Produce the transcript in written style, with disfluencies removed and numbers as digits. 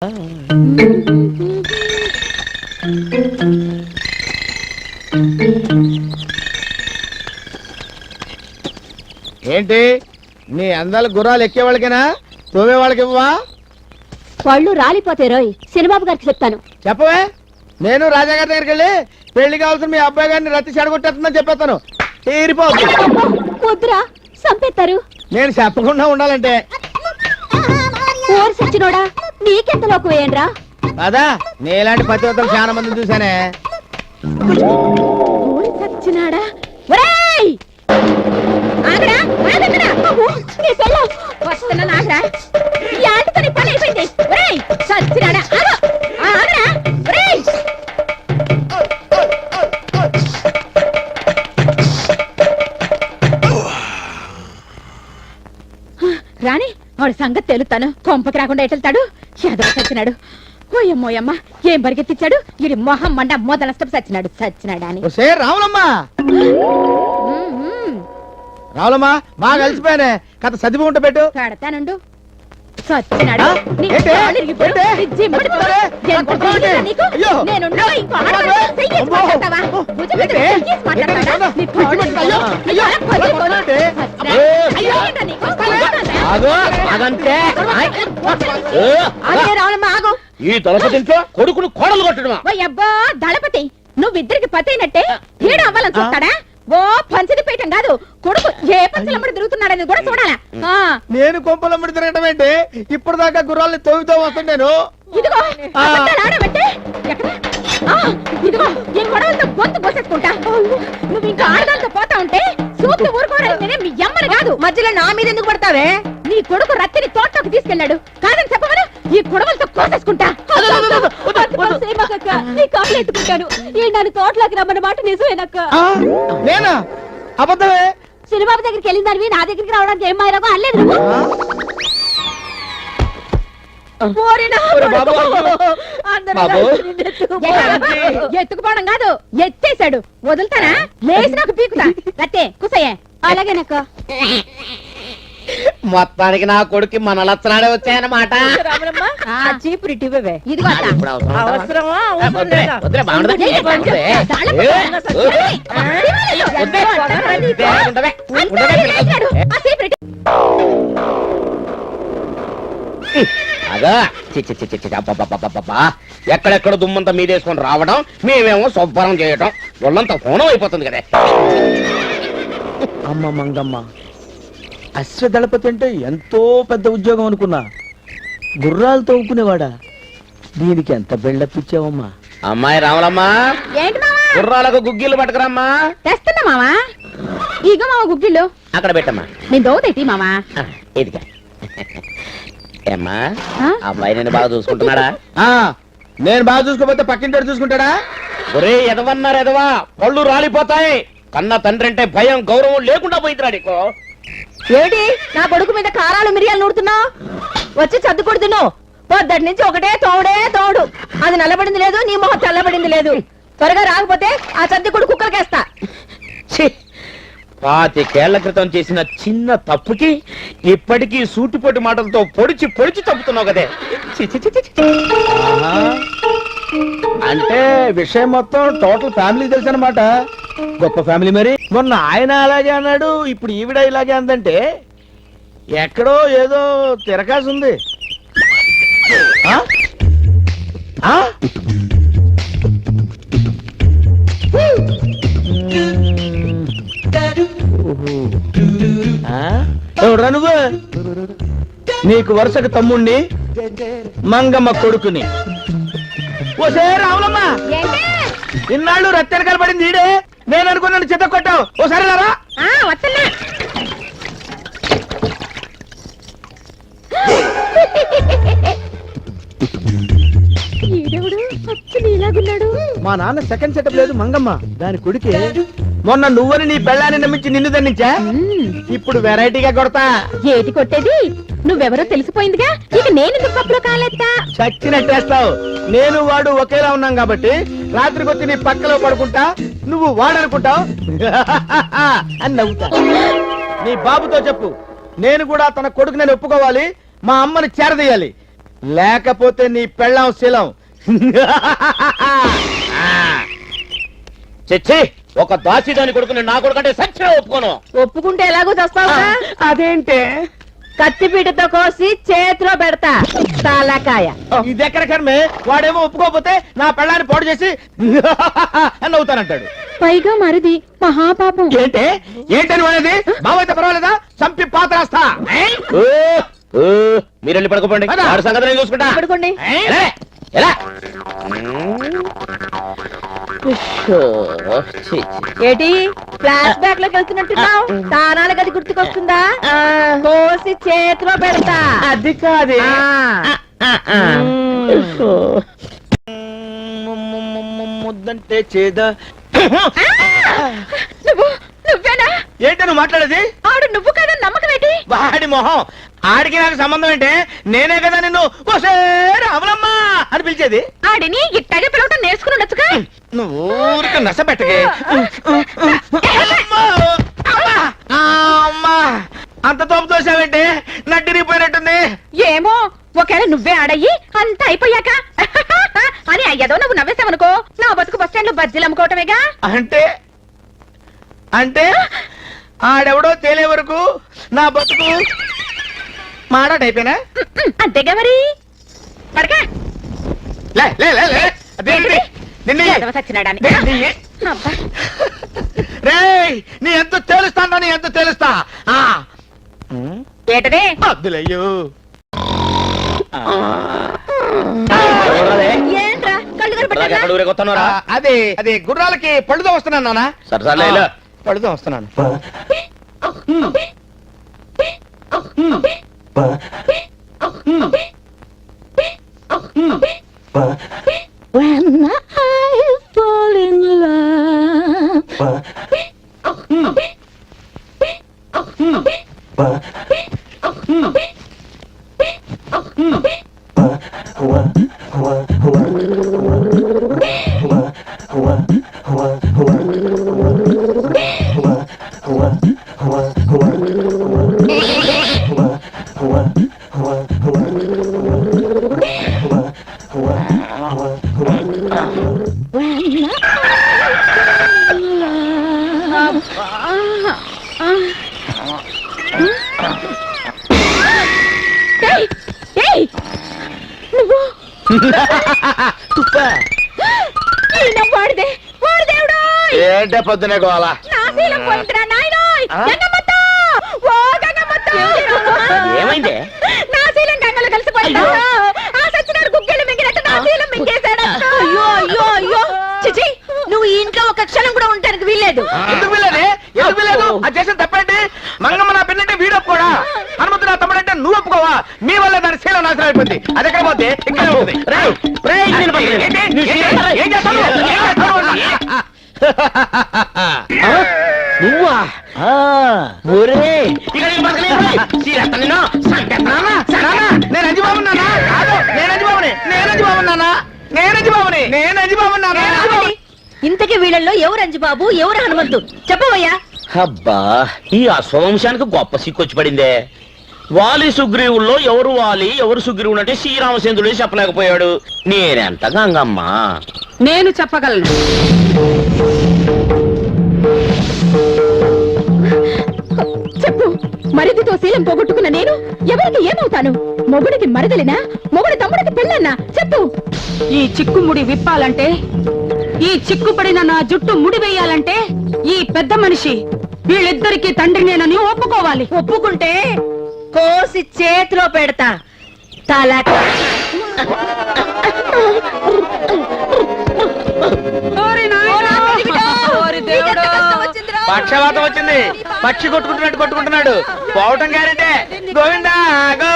ఏంటి నీ అందాల గుర్రాలు ఎక్కే వాళ్ళకేనా తోమే వాళ్ళకి ఇవ్వవా? వాళ్ళు రాలిపోతే రోయ్ సినిమాబు గారికి చెప్తాను. చెప్పవే, నేను రాజాగారి దగ్గరికి వెళ్ళి పెళ్లి కావాల్సిన మీ అబ్బాయి గారిని రత్తి చెడగొట్టేస్తుందని చెప్పేస్తాను. తీరిపోతుంది. వద్దురా, చంపేస్తారు. నేను చెప్పకుండా ఉండాలంటే ఓరు సచ్చినోడా, నీకెంత లోకు వేయండిరా. కదా నీలాంటి పతివ్రతలు చాలా మంది చూసానే. ఓరు సచ్చినాడా. ఒరేయ్ ఆగరా, ఆగరా. నీ పెళ్ళం వస్తున్నా నాగరా. ఈ ఆటతో నీ పని అయిపోయింది. ఒరేయ్ సచ్చినాడా, ఆగు, ఆగరా. ఒరేయ్ రాణి, వాడి సంగతి తెలుతాను. కొంపకి రాకుండా ఎటెళ్తాడు. ఎదవ సచ్చినాడు. ఓయమ్మోయమ్మ, ఏం పరిగెత్తిచ్చాడు. ఇది మొహం మండ మొదల నష్టం. సచ్చినాడా అని. రావులమ్మా రావులమ్మా బాగా కలిసిపోయానే. కథ చదివి ఉంటే పెట్టు. పెడతానుండు. సచ్చినాడు. ఈ దళపతింట్లో కొడుకును కోడలు కొట్టడమా? అబ్బా దళపతి, నువ్విద్దరికి పతి అయినట్టే ఈడు అవ్వాలని చూస్తాడా? ఓ పంచది పీఠం కాదు, కొడుకు ఏ పంచలమ్మడి తిరుగుతున్నాడని కూడా చూడాలా. నేను కొంపలమ్మడి తిరగటం ఏంటి? ఇప్పుడు దాకా గుర్రాలని తోగుతూ వస్తుంటాను. ఇదిగో ఆడబట్టే ఇదిగో ఈ గొడవలతో గొంతు పోసేసుకుంటా. నువ్వు ఇంకా ఆడదాంతో పోతా ఉంటే చూస్తూ ఊరుకోవడానికి మీ అమ్మని కాదు. మధ్యలో నా మీద ఎందుకు పడతావే? నీ కొడుకు రత్తిని తోటలోకి తీసుకెళ్ళాడు కాదని చెప్పమను. ఈ గొడవలతో కోసేసుకుంటా. నీ కాళ్ళు ఎత్తుకుంటాను. ఈ నన్ను తోటలోకి రమ్మన్న మాట నిజమేనక్క. నేనా? అబద్ధమే. సినిబాబు దగ్గరికి వెళ్ళిన దానివి నా దగ్గరికి రావడానికి ఏం మాయరాగో అల్లేదు నువ్వు. ఎత్తుకుపోవడం కాదు, ఎత్తేసాడు. వదులుతానా? లేచి నాకు పీకుతా. రత్తే కుసయ్యే. అలాగేనక్క. మొత్తానికి నా కొడుకు మన లచ్చనాడే వచ్చాయన్నమాట. అదా ఎక్కడెక్కడ దుమ్మంతా మీదేసుకొని రావడం, మేమేమో శుభ్రం చేయటం, ఒళ్ళంతా ఫోనం అయిపోతుంది కదా. అమ్మ మంగమ్మ, అశ్వదళపతి అంటే ఎంతో పెద్ద ఉద్యోగం అనుకున్నా. గుర్రాలు తోముకునేవాడా? దీనికి ఎంత బిల్డప్ ఇచ్చావమ్మా. అమ్మాయి రావులమ్మా, గుర్రాలకు గుగ్గిళ్ళు పట్టుకురమ్మా. తెస్తున్నా మావా. ఇగో మావ గుగ్గిళ్ళు అక్కడ పెట్టమ్మా. నేను దోతేటి మావా. ఇదిగా ఏమ్మా, అబ్బాయి నేను బాగా చూసుకుంటున్నాడా? నేను బాగా చూసుకోపోతే పక్కింటి చూసుకుంటాడా? ఒరే ఎదవన్నారు ఎదవా, పళ్ళు రాలిపోతాయి. కన్న తండ్రి అంటే భయం గౌరవం లేకుండా పోయిందిరా నీకు. ఏమిటి నా కొడుకు మీద కారాలు మిరియాలు నూడుతున్నావు? వచ్చి చదువుకుడు తిను. పొద్దటి నుంచి ఒకటే తోడే తోడు. అది నల్లబడింది లేదు, నీ మొహం తెల్లబడింది లేదు. త్వరగా రాకపోతే ఆ చద్దికుడు కుక్కలకేస్తా. 25 క్రితం చేసిన చిన్న తప్పుకి ఇప్పటికీ సూటిపోటి మాటలతో పొడిచి పొడిచి తప్పుతున్నావు కదే. అంటే విషయం మొత్తం టోటల్ ఫ్యామిలీ తెలుసు అనమాట. గొప్ప ఫ్యామిలీ. మరి మొన్న ఆయన అలాగే అన్నాడు, ఇప్పుడు ఈవిడ ఇలాగే అందంటే ఎక్కడో ఏదో తిరకాసు ఉంది. ఎవడ్రా నువ్వు? నీకు వరుసకు తమ్ముణ్ణి, మంగమ్మ కొడుకుని. ఓసే రావులమ్మా, ఇన్నాళ్ళు రత్తెనకాల పడింది ఈడే. నేను అనుకున్నాను చెత్త కొట్టావు. ఓసారి రారా. మా నాన్న సెకండ్ సెటప్ లేదు మంగమ్మ, దాని కొడుకే. మొన్న నువ్వని నీ పెళ్ళాన్ని నమ్మించి నిన్ను దండించా. ఇప్పుడు వెరైటీగా కొడతా. ఏటి కొట్టేది? నువ్వెవరో తెలిసిపోయిందిగా, ఇక నేను దుప్పట్లో కాలేస్తా. చచ్చినట్టేస్తావు. నేను వాడు ఒకేలా ఉన్నాం కాబట్టి రాత్రికి వచ్చి నీ పక్కలో పడుకుంటా, నువ్వు వాడనుకుంటావు అని నవ్వుతా. నీ బాబుతో చెప్పు, నేను కూడా తన కొడుకు నేను ఒప్పుకోవాలి, మా అమ్మని చేరదీయాలి. లేకపోతే నీ పెళ్ళాం శీలం. చచ్చి ఒక దాసిదాని కొడుకుని నా కొడుకంటే సత్యం ఒప్పుకోను. ఒప్పుకుంటే ఎలాగో చస్తావుగా. అదేంటే కత్తిపీటతో కోసి చేతిలో పెడతా తాలకాయ. ఇది ఎక్కడ కర్మే? వాడేమో ఒప్పుకోకపోతే నా పెళ్ళాన్ని పాడు చేసి అని అవుతానంటాడు. పైగా మరిది మహాపాపం. ఏంటే ఏంటని వాడేది? బావైతే పర్వాలేదా? చంపి పాత్రాస్తా. మీరు వెళ్ళి పడుకోండి, పద. వాడి సంగతి నేను చూసుకుంటా. పడుకోండి. ఎలా? ఎలా? ఏటి ఫ్లాష్ బ్యాక్ లోకి వెళ్తున్నట్టున్నావు? తానాల గది గుర్తుకొస్తుందా? కోసి చేతిలో పెడతా. అది కాదే. ముద్దంటే చేదా. నువ్వేనా? ఏంటి నువ్వు మాట్లాడేది? ఆడు నువ్వు కదా నమ్మకం ఏంటి? వాడి మొహం. ఆడికి నాకు సంబంధం ఏంటే? నేనే కదా నిన్ను రాములమ్మా అని పిలిచేది. ఆడిని ఇట్టగే పిలవటం నేర్చుకుని ఉండొచ్చుగా. నువ్వు ఊరికే నస పెట్టకే. అమ్మా అంత తోపు తోసావేంటే? నడ్డిరిగిపోయినట్టుంది. ఏమో ఒకవేళ నువ్వే ఆడయ్యి అంత అయిపోయాక అని అయ్యదో నువ్వు నవ్వేసావనుకో, నా బతుకు బస్ స్టాండ్ లో బజ్జీలు అమ్ముకోవటమేగా. అంటే అంటే ఆడెవడో తేలే వరకు నా బతుకు మాడాటైపోయినా? అంతేగా మరి. పడకా లే లే లే లే. అదేంటి? నిన్ను సచ్చినాడని. అబ్బా. రేయ్ నీ ఎంత తేలుస్తాను, నీ ఎంత తేలుస్తా. ఏటదే? అద్దులయ్యో. ఏంట్రా కళ్ళు కనపడ్డారా? ఎక్కడ ఊరేగొస్తున్నారా? అదే అదే గుర్రాలకి పళ్ళుతో వస్తున్నాను నాన్న. సరసాలే ఇలా. పళ్ళుతో వస్తున్నాను. When I fall in love. వాడిదే వాడిదేవుడు. ఏంటే పొద్దునే గోల? నాశీలం పోయిందిరా నాయనోయ్. గంగమ్మత్త! ఓ గంగమ్మత్త! ఏమైంది? నాశీలం గంగలో కలిసిపోయిందా? ఆ సచ్చినాడు గుగ్గిళ్ళు మింగినట్టు నాశీలం మింగేశాడు. అయ్యో అయ్యో అయ్యో చిచి, నువ్వు ఈ ఇంట్లో ఒక క్షణం కూడా ఉండడానికి వీల్లేదు. ఎందుకు వీల్లేదే? ఎందుకు వీల్లేదు? అది చేసిన తప్పేంటి? మంగమ్మ నా పిన్నంటే వీడు ఒప్పుకోడా? హనుమంతు నా తమ్ముడంటే నువ్వు ఒప్పుకోవా? మీ వల్ల దాని శీలం నాశనం అయిపోయింది. అది ఎక్కడ పోతే ఇక్కడ ఉంటుంది. రేయ్, రేయ్, నేను పట్టుకుని. ఏం చేస్తావు? ఏం చేస్తావు? నువ్వా? ఒరే, ఇక నేను బతకలేను. చీరేస్తా నిన్ను. సంపేస్తానా? నేను అంజిబాబున్నానా? కాదు, నేను అంజిబాబుని. నేను అంజిబాబున్నానా? నేను అంజిబాబుని. నేను అంజిబాబున్నానా? ఇంతకీ వీళ్ళల్లో ఎవరు అంజుబాబు ఎవరు హనుమంతు చెప్పవయ్యా. అబ్బా, ఈ అశ్వవంశానికి గొప్ప సిక్కొచ్చి పడిందే. వాలి సుగ్రీవుల్లో ఎవరు వాలి ఎవరు సుగ్రీవుడు అంటే శ్రీరామచంద్రుడే చెప్పలేకపోయాడు. నేనెంత గంగమ్మా? నేను చెప్పగలను. చెప్పు. మరిదితో శీలం పోగొట్టుకున్న నేను ఎవరికి ఏమవుతాను? మొగుడికి మరదలినా మొగుడి తమ్ముడికి పెళ్ళన్నా? చెప్పు. ఈ చిక్కుముడి విప్పాలంటే, ఈ చిక్కుపడిన నా జుట్టు ముడి వేయాలంటే ఈ పెద్ద మనిషి వీళ్ళిద్దరికి తండ్రి నేనని ఒప్పుకోవాలి. ఒప్పుకుంటే కోసి చేతిలో పెడతా తలక. ఓరి నాయనా! ఓరి దేవుడా! పక్షవాతం వచ్చింది. పక్షి కొట్టుకుంటున్నట్టు కొట్టుకుంటున్నాడు. పోవటం గ్యారెంటే. గోవిందా గో